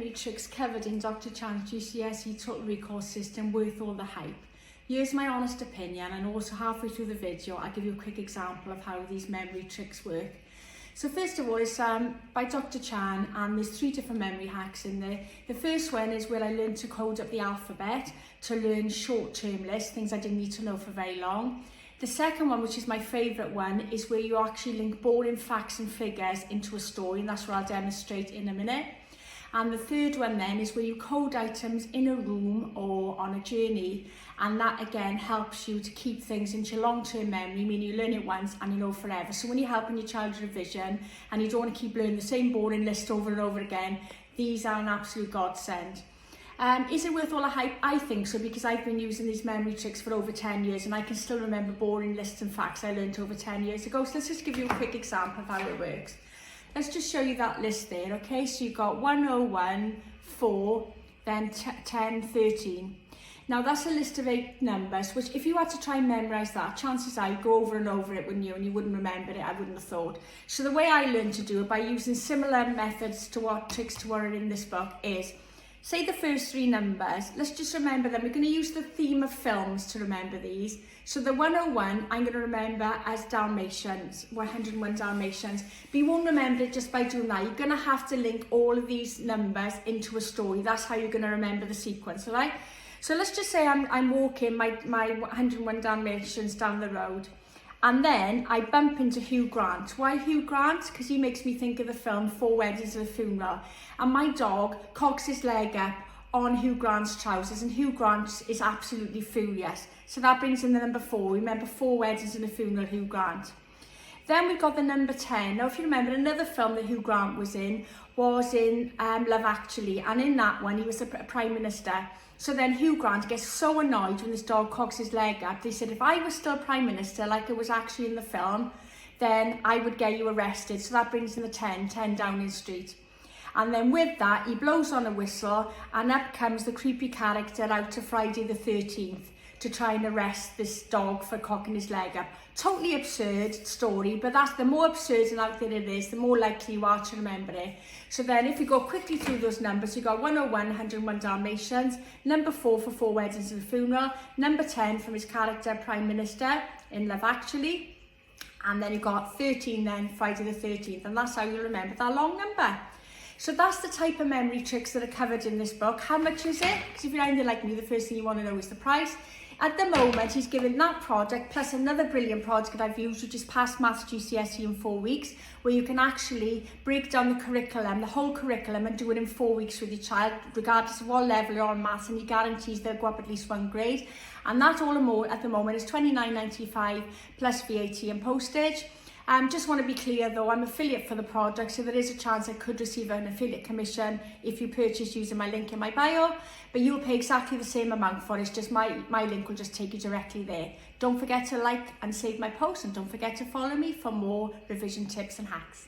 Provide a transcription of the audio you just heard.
memory tricks covered in Dr. Chan's GCSE Total Recall system worth all the hype? Here's my honest opinion, and also halfway through the video I'll give you a quick example of how these memory tricks work. So first of all, it's by Dr. Chan, and there's 3 different memory hacks in there. The first one is where I learned to code up the alphabet to learn short-term lists, things I didn't need to know for very long. The second one, which is my favourite one, is where you actually link boring facts and figures into a story, and that's what I'll demonstrate in a minute. And the third one then is where you code items in a room or on a journey, and that again helps you to keep things into your long-term memory, meaning you learn it once and you know forever. So when you're helping your child revision and you don't want to keep learning the same boring list over and over again, these are an absolute godsend. Is it worth all the hype? I think so, because I've been using these memory tricks for over 10 years and I can still remember boring lists and facts I learned over 10 years ago. So let's just give you a quick example of how it works. Let's just show you that list there, okay? So you've got 101, 4, then 10, 13. Now that's a list of 8 numbers, which if you had to try and memorise that, chances are you'd go over and over it, wouldn't you? And you wouldn't remember it, I wouldn't have thought. So the way I learned to do it, by using similar methods to tricks to what are in this book, is say the first 3 numbers. Let's just remember them. We're going to use the theme of films to remember these. So the 101, I'm going to remember as Dalmatians, 101 Dalmatians. But you won't remember it just by doing that. You're going to have to link all of these numbers into a story. That's how you're going to remember the sequence, all right? So let's just say I'm walking my 101 Dalmatians down the road. And then I bump into Hugh Grant. Why Hugh Grant? Because he makes me think of the film 4 Weddings and a Funeral. And my dog cocks his leg up on Hugh Grant's trousers, and Hugh Grant is absolutely furious. So that brings in the number 4. Remember 4 Weddings and a Funeral, Hugh Grant. Then we've got the number 10. Now if you remember, another film that Hugh Grant was in Love Actually, and in that one he was a Prime Minister. So then Hugh Grant gets so annoyed when this dog cocks his leg up. They said, if I was still Prime Minister, like it was actually in the film, then I would get you arrested. So that brings in the 10 Downing Street. And then with that, he blows on a whistle, and up comes the creepy character out to Friday the 13th to try and arrest this dog for cocking his leg up. Totally absurd story, but that's the more absurd and out there it is, the more likely you are to remember it. So then if we go quickly through those numbers, you've got 101, 101 Dalmatians, number 4 for 4 Weddings and a Funeral, number 10 from his character Prime Minister in Love Actually, and then you've got 13 then, Friday the 13th, and that's how you remember that long number. So that's the type of memory tricks that are covered in this book. How much is it? Because if you're anything like me, the first thing you want to know is the price. At the moment, he's given that project plus another brilliant project that I've used, which is Past Maths GCSE in 4 weeks, where you can actually break down the curriculum, the whole curriculum, and do it in 4 weeks with your child, regardless of what level you're on maths, and he guarantees they'll go up at least 1 grade. And that all and more at the moment is £29.95 plus VAT and postage. Just want to be clear though, I'm affiliate for the project, so there is a chance I could receive an affiliate commission if you purchase using my link in my bio, but you'll pay exactly the same amount for it. It's just my link will just take you directly there. Don't forget to like and save my post, and don't forget to follow me for more revision tips and hacks.